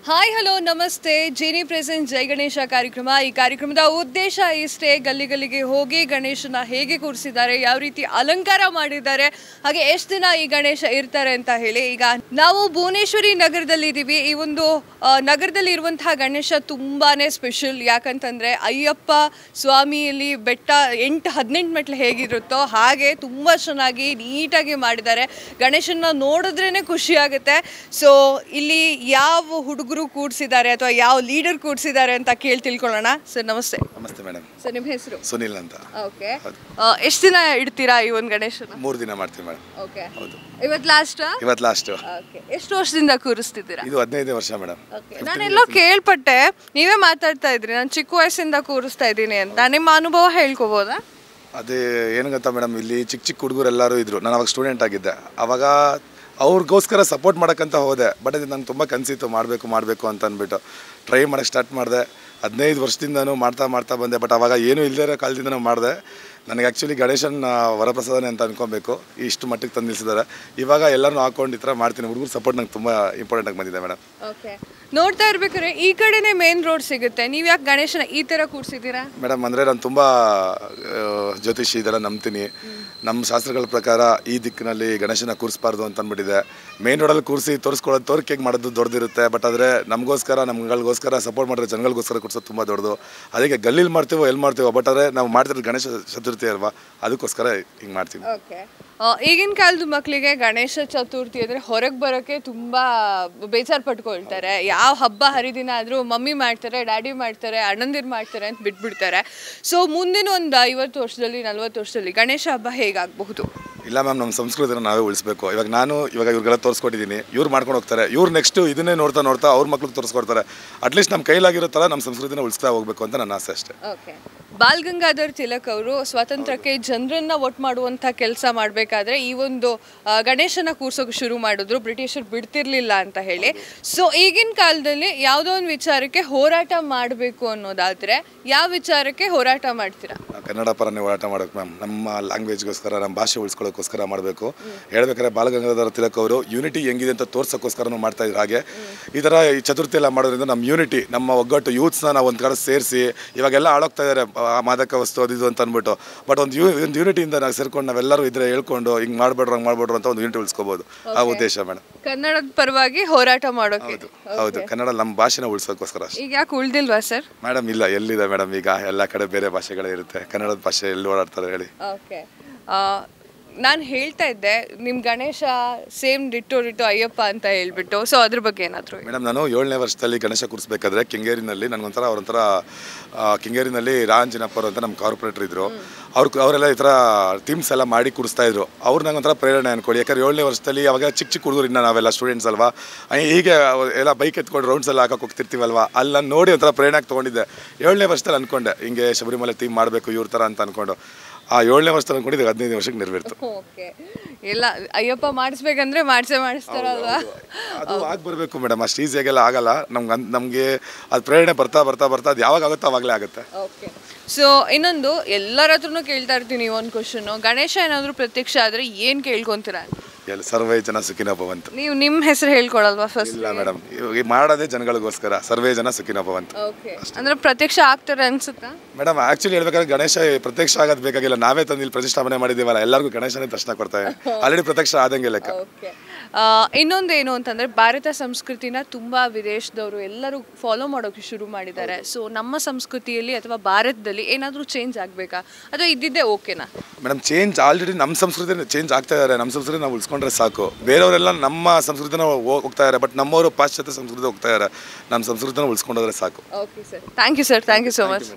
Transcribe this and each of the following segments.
Hi hello ನಮಸ್ತೆ Jenny present ಜೈ ಗಣೇಶ ಕಾರ್ಯಕ್ರಮ. ಈ ಕಾರ್ಯಕ್ರಮದ ಉದ್ದೇಶ ಇಷ್ಟೇ, ಗಲ್ಲಿ ಗಲ್ಲಿಗೆ ಹೋಗಿ ಗಣೇಶನ ಹೇಗೆ ಕೂರಿಸಿದ್ದಾರೆ, ಯಾವ ರೀತಿ ಅಲಂಕಾರ ಮಾಡಿದ್ದಾರೆ, ಹಾಗೆ ಎಷ್ಟು ದಿನ ಈ ಗಣೇಶ ಇರ್ತಾರೆ ಅಂತ ಹೇಳಿ. ಈಗ ನಾವು ಭುವನೇಶ್ವರಿ ನಗರದಲ್ಲಿ ಇದ್ದೀವಿ. ಈ ಒಂದು ನಗರದಲ್ಲಿ ಇರುವಂತಹ ಗಣೇಶ ತುಂಬಾನೇ ಸ್ಪೆಷಲ್. ಯಾಕಂತಂದ್ರೆ ಅಯ್ಯಪ್ಪ ಸ್ವಾಮಿಯಲ್ಲಿ ಬೆಟ್ಟ 8-18 ಮೆಟ್ಲು ಹೇಗಿರುತ್ತೋ ಹಾಗೆ ತುಂಬ ಚೆನ್ನಾಗಿ ನೀಟಾಗಿ ಮಾಡಿದ್ದಾರೆ. ಗಣೇಶನ ನೋಡಿದ್ರೇ ಖುಷಿ ಆಗುತ್ತೆ. ಸೊ ಇಲ್ಲಿ ಯಾವ ಹುಡುಗರು ಕೂಡಿಸಿದ್ದಾರೆ ಅಥವಾ ಯಾವ ಲೀಡರ್ ಕೂಡಿಸಿದ್ದಾರೆ ಅಂತ ಕೇಳಿ ತಿಳ್ಕೊಳ್ಳೋಣ. ಸರ್ ನಮಸ್ತೆ. ನಮಸ್ತೆ ಮೇಡಮ್. ಸರ್ ನಿಮ್ಮ ಹೆಸರು? ಸುನಿಲ್ ಅಂತ. ಓಕೆ. ಎಷ್ಟು ದಿನ ಇಡ್ತೀರಾ ಈ ಒಂದು ಗಣೇಶನ? 3 ದಿನ ಮಾಡ್ತೀವಿ ಮೇಡಮ್. ಓಕೆ. ಹೌದು. ಇವತ್ತು ಲಾಸ್ಟ್? ಇವತ್ತು ಲಾಸ್ಟ್. ಓಕೆ. ಎಷ್ಟು ವರ್ಷದಿಂದ ಕೂರಿಸ್ತಿದ್ದೀರಾ? ಇದು 15 ವರ್ಷ ಮೇಡಮ್. ಓಕೆ. ನಾನೆಲ್ಲೋ ಕೇಳ್ಪಟ್ಟೆ, ನೀವೇ ಮಾತಾಡ್ತಾ ಇದ್ರಿ ನಾನು ಚಿಕ್ಕ ವಯಸ್ಸಿಂದ ಕೂರಿಸ್ತಾ ಇದ್ದೀನಿ ಅಂತ. ನಿಮ್ಮ ಅನುಭವ ಹೇಳ್ಕೋಬೋದಾ? ಅದೇ ಏನು ಗೊತ್ತಾ ಮೇಡಮ್, ಇಲ್ಲಿ ಚಿಕ್ಕ ಹುಡುಗರು ಎಲ್ಲರೂ ಇದ್ರು. ನಾನು ಅವಾಗ ಸ್ಟೂಡೆಂಟ್ ಆಗಿದ್ದೆ. ಅವಾಗ ಅವ್ರಿಗೋಸ್ಕರ ಸಪೋರ್ಟ್ ಮಾಡೋಕ್ಕಂತ ಹೋದೆ. ಬಟ್ ಅದು ನಂಗೆ ತುಂಬ ಕನಸಿತ್ತು, ಮಾಡಬೇಕು ಅಂತ ಅಂದ್ಬಿಟ್ಟು ಟ್ರೈ ಮಾಡೋಕ್ಕೆ ಸ್ಟಾರ್ಟ್ ಮಾಡಿದೆ. 15 ವರ್ಷದಿಂದನೂ ಮಾಡ್ತಾ ಬಂದೆ. ಬಟ್ ಅವಾಗ ಏನೂ ಇಲ್ಲದೇ ಇರೋ ಕಾಲದಿಂದ ನಾವು ಮಾಡಿದೆ. ನನಗೆ ಆ್ಯಕ್ಚುಲಿ ಗಣೇಶನ ವರಪ್ರಸಾದನೆ ಅಂತ ಅನ್ಕೊಬೇಕು, ಇಷ್ಟು ಮಟ್ಟಿಗೆ ತಂದು ನಿಲ್ಲಿಸಿದ್ದಾರೆ. ಇವಾಗ ಎಲ್ಲರೂ ಹಾಕೊಂಡು ಈ ಥರ ಮಾಡ್ತೀನಿ. ಹುಡುಗರು ಸಪೋರ್ಟ್ ನಂಗೆ ತುಂಬ ಇಂಪಾರ್ಟೆಂಟಾಗಿ ಬಂದಿದೆ ಮೇಡಮ್. ಓಕೆ. ನೋಡ್ತಾ ಇರ್ಬೇಕಾದ್ರೆ ಈ ಕಡೆನೇ ಮೇನ್ ರೋಡ್ ಸಿಗುತ್ತೆ, ನೀವು ಯಾಕೆ ಗಣೇಶನ ಈ ಥರ ಕೂರಿಸಿದ್ದೀರಾ? ಮೇಡಮ್ ಅಂದರೆ ನಾನು ತುಂಬ ಜ್ಯೋತಿಷಿ ಇದೆಲ್ಲ ನಂಬ್ತೀನಿ. ನಮ್ಮ ಶಾಸ್ತ್ರಗಳ ಪ್ರಕಾರ ಈ ದಿಕ್ಕಿನಲ್ಲಿ ಗಣೇಶನ ಕೂರಿಸ್ಬಾರ್ದು ಅಂತ ಅಂದ್ಬಿಟ್ಟಿದೆ. ಮೇನ್ ರೋಡಲ್ಲಿ ಕೂರಿಸಿ ತೋರಿಸ್ಕೊಳ್ಳೋದು, ತೋರಿಕೆಗೆ ಮಾಡೋದು ದೊಡ್ಡದಿರುತ್ತೆ. ಬಟ್ ಆದರೆ ನಮ್ಗಳಿಗೋಸ್ಕರ ಸಪೋರ್ಟ್ ಮಾಡಿದ್ರೆ ಜನಗಳಿಗೋಸ್ಕರ ಕೂರಿಸೋದು ತುಂಬ ದೊಡ್ಡದು. ಅದಕ್ಕೆ ಗಲ್ಲಿಲಿ ಮಾಡ್ತೀವೋ ಎಲ್ಲಿ ಮಾಡ್ತೀವೋ, ಬಟ್ ಆದರೆ ನಾವು ಮಾಡ್ತಿರೋದು ಗಣೇಶ ಚತುರ್ಥಿ ಅಲ್ವಾ, ಅದಕ್ಕೋಸ್ಕರ ಹಿಂಗೆ ಮಾಡ್ತೀವಿ. ಓಕೆ. ಈಗಿನ ಕಾಲದ ಮಕ್ಕಳಿಗೆ ಗಣೇಶ ಚತುರ್ಥಿ ಅಂದರೆ ಹೊರಗೆ ಬರೋಕ್ಕೆ ತುಂಬ ಬೇಜಾರು ಪಟ್ಕೊಳ್ತಾರೆ. ಯಾವ ಹಬ್ಬ ಹರಿದಿನ ಆದರೂ ಮಮ್ಮಿ ಮಾಡ್ತಾರೆ, ಡ್ಯಾಡಿ ಮಾಡ್ತಾರೆ, ಅಣ್ಣಂದಿರು ಮಾಡ್ತಾರೆ ಅಂತ ಬಿಟ್ಬಿಡ್ತಾರೆ. ಸೊ ಮುಂದಿನ ಒಂದು 50 ವರ್ಷದಲ್ಲಿ 40 ವರ್ಷದಲ್ಲಿ ಗಣೇಶ ಹಬ್ಬ ಹೇಗಾಗಬಹುದು? ಇಲ್ಲ ಮ್ಯಾಮ್, ನಮ್ಮ ಸಂಸ್ಕೃತಿನ ನಾವೇ ಉಳಿಸ್ಬೇಕು. ಇವಾಗ ಇವ್ರಿಗೆಲ್ಲ ತೋರಿಸ್ಕೊಟ್ಟಿದ್ದೀನಿ, ಇವ್ರು ಮಾಡ್ಕೊಂಡು ಹೋಗ್ತಾರೆ. ಇವ್ರು ನೆಕ್ಸ್ಟು ಇದನ್ನೇ ನೋಡ್ತಾ ಅವ್ರ ಮಕ್ಳಿಗೆ ತೋರಿಸ್ಕೊಡ್ತಾರೆ. ಅಟ್ಲೀಸ್ಟ್ ನಮ್ಮ ಕೈಲಾಗಿರೋ ಥರ ನಮ್ಮ ಸಂಸ್ಕೃತಿನ ಉಳಿಸ್ತಾ ಹೋಗ್ಬೇಕು ಅಂತ ನನ್ನ ಆಸೆ ಅಷ್ಟೇ. ಓಕೆ. ಬಾಲ್ ಗಂಗಾಧರ್ ತಿಲಕ್ ಅವರು ಸ್ವಾತಂತ್ರ್ಯಕ್ಕೆ ಜನರನ್ನ ಒಟ್ಟು ಮಾಡುವಂಥ ಕೆಲಸ ಮಾಡಬೇಕಾದ್ರೆ ಈ ಒಂದು ಗಣೇಶನ ಕೂರ್ಸೋಕೆ ಶುರು ಮಾಡಿದ್ರು, ಬ್ರಿಟಿಷರು ಬಿಡ್ತಿರ್ಲಿಲ್ಲ ಅಂತ ಹೇಳಿ. ಸೊ ಈಗಿನ ಕಾಲದಲ್ಲಿ ಯಾವುದೋ ಒಂದು ವಿಚಾರಕ್ಕೆ ಹೋರಾಟ ಮಾಡಬೇಕು ಅನ್ನೋದಾದರೆ ಯಾವ ವಿಚಾರಕ್ಕೆ ಹೋರಾಟ ಮಾಡ್ತೀರಾ? ಕನ್ನಡ ಪರನೇ ಹೋರಾಟ ಮಾಡೋಕೆ ಮ್ಯಾಮ್. ನಮ್ಮ ಲ್ಯಾಂಗ್ವೇಜ್ಗೋಸ್ಕರ, ನಮ್ಮ ಭಾಷೆ ಉಳಿಸ್ಕೊಳ್ಳೋಕ್ಕೋಸ್ಕರ ಮಾಡಬೇಕು. ಹೇಳ್ಬೇಕಾದ್ರೆ ಬಾಲ್ ಗಂಗಾಧರ್ ತಿಲಕ್ ಅವರು ಯೂನಿಟಿ ಹೆಂಗಿದೆ ಅಂತ ತೋರ್ಸೋಕ್ಕೋಸ್ಕರನೂ ಮಾಡ್ತಾ ಇದ್ರು. ಹಾಗೆ ಈ ಥರ ಈ ಚತುರ್ಥಿ ಎಲ್ಲ ಮಾಡೋದ್ರಿಂದ ನಮ್ಮ ಯೂನಿಟಿ, ನಮ್ಮ ಒಗ್ಗಟ್ಟು, ಯೂತ್ಸ್ನ ನಾವು ಒಂದು ಕಡೆ ಸೇರಿಸಿ, ಇವಾಗೆಲ್ಲ ಆಳೋಗ್ತಾ ಇದ್ದಾರೆ ಮಾದಕ ವಸ್ತು ಅದು ಅಂತ ಅಂದ್ಬಿಟ್ಟು. ಬಟ್ ಒಂದು ಯೂನಿಟಿಯಿಂದ ನಾವು ಸೇರ್ಕೊಂಡು ನಾವೆಲ್ಲರೂ ಇದ್ರೆ ಹೇಳ್ಕೊಂಡು ಹಿಂಗೆ ಮಾಡ್ಬೇಡ್ರು ಅಂತ ಒಂದು ಯೂನಿಟಿ ಉಳಿಸ್ಕೋಬಹುದು. ಆ ಉದ್ದೇಶ ಮೇಡಮ್. ಕನ್ನಡದ ಪರವಾಗಿ ಹೋರಾಟ ಮಾಡೋಕೆ. ಹೌದು, ಕನ್ನಡ ನಮ್ಮ ಭಾಷೆನ ಉಳಿಸೋಕ್ಕೋಸ್ಕರ. ಈಗ ಯಾಕೆ ಉಳ್ದಿಲ್ವಾ ಸರ್? ಮೇಡಮ್ ಇಲ್ಲ, ಎಲ್ಲಿದೆ ಮೇಡಮ್, ಈಗ ಎಲ್ಲ ಕಡೆ ಬೇರೆ ಭಾಷೆಗಳೇ ಇರುತ್ತೆ. ಕನ್ನಡದ ಭಾಷೆ ಎಲ್ಲಿ ಓಡಾಡ್ತಾರೆ ಹೇಳಿ? ಓಕೆ. ನಾನು ಹೇಳ್ತಾ ಇದ್ದೆ ನಿಮ್ಮ ಗಣೇಶ ಸೇಮ್ ಡಿಟ್ಟೋ ಅಯ್ಯಪ್ಪ ಅಂತ ಹೇಳ್ಬಿಟ್ಟು. ಸೊ ಅದ್ರ ಬಗ್ಗೆ ಏನಾದರೂ ಮೇಡಮ್, ನಾನು 7ನೇ ವರ್ಷದಲ್ಲಿ ಗಣೇಶ ಕೂರಿಸ್ಬೇಕಾದ್ರೆ ಕೆಂಗೇರಿನಲ್ಲಿ ಅವ್ರಂಥರ ಕೆಂಗೇರಿನಲ್ಲಿ ರಾಂಜಿನಪ್ಪರು ಅಂತ ನಮ್ಮ ಕಾರ್ಪೊರೇಟರ್ ಇದ್ದರು. ಅವರೆಲ್ಲ ಈ ಥರ ಥೀಮ್ಸ್ ಎಲ್ಲ ಮಾಡಿ ಕೂರಿಸ್ತಾ ಇದ್ರು. ಅವ್ರು ನಂಗೆ ಒಂಥರ ಪ್ರೇರಣೆ ಅನ್ಕೊಳ್ಳಿ. ಯಾಕಂದ್ರೆ 7ನೇ ವರ್ಷದಲ್ಲಿ ಅವಾಗ ಚಿಕ್ಕ ಹುಡುಗರು, ಇನ್ನು ನಾವೆಲ್ಲ ಸ್ಟೂಡೆಂಟ್ಸ್ ಅಲ್ವಾ, ಹೀಗೆ ಎಲ್ಲ ಬೈಕ್ ಎತ್ಕೊಂಡು ರೌಂಡ್ಸ್ ಎಲ್ಲ ಹಾಕಕ್ಕೆ ಹೋಗ್ತಿರ್ತೀವಲ್ವಾ, ಅಲ್ಲಿ ನಾನು ನೋಡಿ ಒಂಥರ ಪ್ರೇರಣೆ ತೊಗೊಂಡಿದ್ದೆ. 7ನೇ ವರ್ಷದಲ್ಲಿ ಅಂದ್ಕೊಂಡೆ ಹಿಂಗೆ ಶಬರಿಮಲೆ ಥೀಮ್ ಮಾಡಬೇಕು ಇವ್ರ ಥರ ಅಂತ ಅಂದ್ಕೊಂಡು. ಆ 7ನೇ ವರ್ಷದಲ್ಲಿ ಅಂದ್ಕೊಂಡಿದ್ದು 15 ವರ್ಷಕ್ಕೆ ನೆರವೇರ್ತು. ಓಕೆ. ಎಲ್ಲ ಅಯ್ಯಪ್ಪ ಮಾಡಿಸ್ಬೇಕಂದ್ರೆ ಮಾಡಿಸ್ತಾರಲ್ವಾ, ಅದು ಆಗಿ ಬರಬೇಕು ಮೇಡಮ್. ಅಷ್ಟು ಈಸಿಯಾಗೆಲ್ಲ ಆಗಲ್ಲ. ನಮಗೆ ಅದು ಪ್ರೇರಣೆ ಬರ್ತಾ ಅದು ಯಾವಾಗ ಆಗುತ್ತೋ ಆವಾಗಲೇ ಆಗುತ್ತೆ. ಓಕೆ. ಸೊ ಇನ್ನೊಂದು, ಎಲ್ಲರ ಹತ್ರನೂ ಕೇಳ್ತಾ ಇರ್ತೀನಿ ಒಂದು ಕ್ವಶನ್ನು, ಗಣೇಶ ಏನಾದರೂ ಪ್ರತ್ಯಕ್ಷ ಆದರೆ ಏನು ಕೇಳ್ಕೊತೀರಾ? ಸರ್ವೇ ಜನ ಸುಖಿನೋ ಭವಂತು. ನೀವು ನಿಮ್ಮ ಹೆಸರು ಹೇಳ್ಕೊಳಲ್ವಾ ಫಸ್ಟ್? ಇಲ್ಲ ಮೇಡಮ್, ಮಾಡೋದೇ ಜನಗಳಿಗೋಸ್ಕರ. ಸರ್ವೇ ಜನ ಸುಖಿನೋ ಭವಂತು. ಓಕೆ. ಅಂದ್ರೆ ಪ್ರತ್ಯಕ್ಷ ಆಗ್ತಾರೆ ಅನ್ಸುತ್ತಾ ಮೇಡಮ್? ಆಕ್ಚುಲಿ ಹೇಳ್ಬೇಕಾದ್ರೆ ಗಣೇಶ ಪ್ರತ್ಯಕ್ಷ ಆಗೋದು ಬೇಕಾಗಿಲ್ಲ. ನಾವೇ ತಂದು ಇಲ್ಲಿ ಪ್ರತಿಷ್ಠಾಪನೆ ಮಾಡಿದ್ದೀವಲ್ಲ, ಎಲ್ಲರಿಗೂ ಗಣೇಶನೇ ದರ್ಶನ ಕೊಡ್ತಾರೆ. ಆಲ್ರೆಡಿ ಪ್ರತ್ಯಕ್ಷ ಆದಂಗೆ ಲೆಕ್ಕ. ಓಕೆ. ಇನ್ನೊಂದೇನು ಅಂತಂದರೆ, ಭಾರತ ಸಂಸ್ಕೃತಿನ ತುಂಬ ವಿದೇಶದವರು ಎಲ್ಲರೂ ಫಾಲೋ ಮಾಡೋಕ್ಕೆ ಶುರು ಮಾಡಿದ್ದಾರೆ. ಸೊ ನಮ್ಮ ಸಂಸ್ಕೃತಿಯಲ್ಲಿ ಅಥವಾ ಭಾರತದಲ್ಲಿ ಏನಾದರೂ ಚೇಂಜ್ ಆಗಬೇಕಾ ಅಥವಾ ಇದ್ದಿದ್ದೇ ಓಕೆನಾ? ಮೇಡಮ್, ಚೇಂಜ್ ಆಲ್ರೆಡಿ ನಮ್ಮ ಸಂಸ್ಕೃತಿ ಚೇಂಜ್ ಆಗ್ತಾ ಇದ್ದಾರೆ. ನಮ್ಮ ಸಂಸ್ಕೃತಿ ನಾವು ಉಳಿಸ್ಕೊಂಡ್ರೆ ಸಾಕು. ಬೇರೆಯವರೆಲ್ಲ ನಮ್ಮ ಸಂಸ್ಕೃತಿನ ಹೋಗ್ತಾ ಇದ್ದಾರೆ, ಬಟ್ ನಮ್ಮವರು ಪಾಶ್ಚಾತ್ಯ ಸಂಸ್ಕೃತಿ ಹೋಗ್ತಾ ಇದ್ದಾರೆ. ನಮ್ಮ ಸಂಸ್ಕೃತಿನ ಉಳಿಸ್ಕೊಂಡ್ರೆ ಸಾಕು. Okay sir, thank you sir, thank you so much.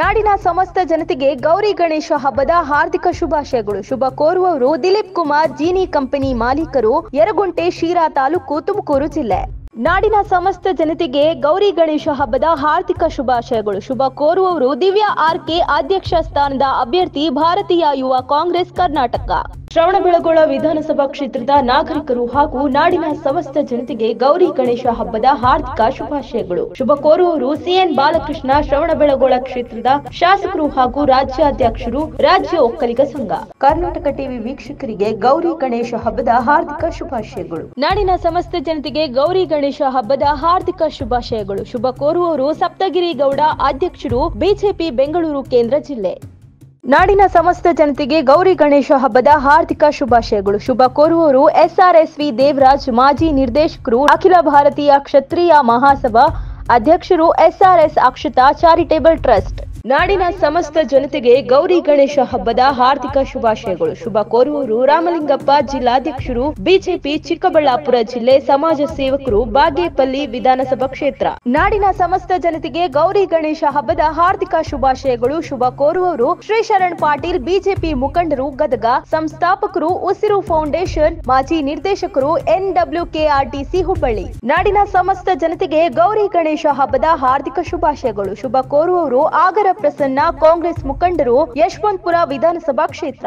ನಾಡಿನ ಸಮಸ್ತ ಜನತೆಗೆ ಗೌರಿ ಗಣೇಶ ಹಬ್ಬದ ಹಾರ್ದಿಕ ಶುಭಾಶಯಗಳು. ಶುಭ ಕೋರುವವರು ದಿಲೀಪ್ ಕುಮಾರ್, ಜೀನಿ ಕಂಪನಿ ಮಾಲೀಕರು, ಯರಗುಂಟೆ, ಶಿರಾ ತಾಲೂಕು, ತುಮಕೂರು ಜಿಲ್ಲೆ. ನಾಡಿನ ಸಮಸ್ತ ಜನತೆಗೆ ಗೌರಿ ಗಣೇಶ ಹಬ್ಬದ ಹಾರ್ದಿಕ ಶುಭಾಶಯಗಳು. ಶುಭ ಕೋರುವವರು ದಿವ್ಯಾ ಆರ್ಕೆ, ಅಧ್ಯಕ್ಷ ಸ್ಥಾನದ ಅಭ್ಯರ್ಥಿ, ಭಾರತೀಯ ಯುವ ಕಾಂಗ್ರೆಸ್ ಕರ್ನಾಟಕ. ಶ್ರವಣಬೆಳಗೊಳ ವಿಧಾನಸಭಾ ಕ್ಷೇತ್ರದ ನಾಗರಿಕರು ಹಾಗೂ ನಾಡಿನ ಸಮಸ್ತ ಜನತೆಗೆ ಗೌರಿ ಗಣೇಶ ಹಬ್ಬದ ಹಾರ್ದಿಕ ಶುಭಾಶಯಗಳು. ಶುಭ ಕೋರುವವರು ಸಿಎನ್ ಬಾಲಕೃಷ್ಣ, ಶ್ರವಣಬೆಳಗೊಳ ಕ್ಷೇತ್ರದ ಶಾಸಕರು ಹಾಗೂ ರಾಜ್ಯಾಧ್ಯಕ್ಷರು, ರಾಜ್ಯ ಒಕ್ಕಲಿಗ ಸಂಘ. ಕರ್ನಾಟಕ ಟಿವಿ ವೀಕ್ಷಕರಿಗೆ ಗೌರಿ ಗಣೇಶ ಹಬ್ಬದ ಹಾರ್ದಿಕ ಶುಭಾಶಯಗಳು. ನಾಡಿನ ಸಮಸ್ತ ಜನತೆಗೆ ಗೌರಿ ಗಣೇಶ ಹಬ್ಬದ ಹಾರ್ದಿಕ ಶುಭಾಶಯಗಳು. ಶುಭ ಕೋರುವವರು ಸಪ್ತಗಿರಿ ಗೌಡ, ಅಧ್ಯಕ್ಷರು, ಬಿಜೆಪಿ ಬೆಂಗಳೂರು ಕೇಂದ್ರ ಜಿಲ್ಲೆ. ನಾಡಿನ ಸಮಸ್ತ ಜನತೆಗೆ ಗೌರಿ ಗಣೇಶ ಹಬ್ಬದ ಹಾರ್ದಿಕ ಶುಭಾಶಯಗಳು. ಶುಭ ಕೋರುವವರು SRSV ದೇವರಾಜ್, ಮಾಜಿ ನಿರ್ದೇಶಕರು, ಅಖಿಲ ಭಾರತೀಯ ಕ್ಷತ್ರಿಯ ಮಹಾಸಭಾ ಅಧ್ಯಕ್ಷರು, SRS ಅಕ್ಷತಾ ಚಾರಿಟೇಬಲ್ ಟ್ರಸ್ಟ್. ನಾಡಿನ ಸಮಸ್ತ ಜನತೆಗೆ ಗೌರಿ ಗಣೇಶ ಹಬ್ಬದ ಹಾರ್ದಿಕ ಶುಭಾಶಯಗಳು. ಶುಭ ಕೋರುವವರು ರಾಮಲಿಂಗಪ್ಪ, ಜಿಲ್ಲಾಧ್ಯಕ್ಷರು, ಬಿಜೆಪಿ ಚಿಕ್ಕಬಳ್ಳಾಪುರ ಜಿಲ್ಲೆ, ಸಮಾಜ ಸೇವಕರು, ಬಾಗೇಪಲ್ಲಿ ವಿಧಾನಸಭಾ ಕ್ಷೇತ್ರ. ನಾಡಿನ ಸಮಸ್ತ ಜನತೆಗೆ ಗೌರಿ ಗಣೇಶ ಹಬ್ಬದ ಹಾರ್ದಿಕ ಶುಭಾಶಯಗಳು. ಶುಭ ಕೋರುವವರು ಶ್ರೀ ಶರಣ್ ಪಾಟೀಲ್, ಬಿಜೆಪಿ ಮುಖಂಡರು, ಗದಗ, ಸಂಸ್ಥಾಪಕರು, ಉಸಿರು ಫೌಂಡೇಶನ್, ಮಾಜಿ ನಿರ್ದೇಶಕರು, NWKRTC ಹುಬ್ಬಳ್ಳಿ. ನಾಡಿನ ಸಮಸ್ತ ಜನತೆಗೆ ಗೌರಿ ಗಣೇಶ ಹಬ್ಬದ ಹಾರ್ದಿಕ ಶುಭಾಶಯಗಳು. ಶುಭ ಕೋರುವವರು ಆಗರ ಪ್ರಸನ್ನ, ಕಾಂಗ್ರೆಸ್ ಮುಖಂಡರು, ಯಶವಂತಪುರ ವಿಧಾನಸಭಾ ಕ್ಷೇತ್ರ.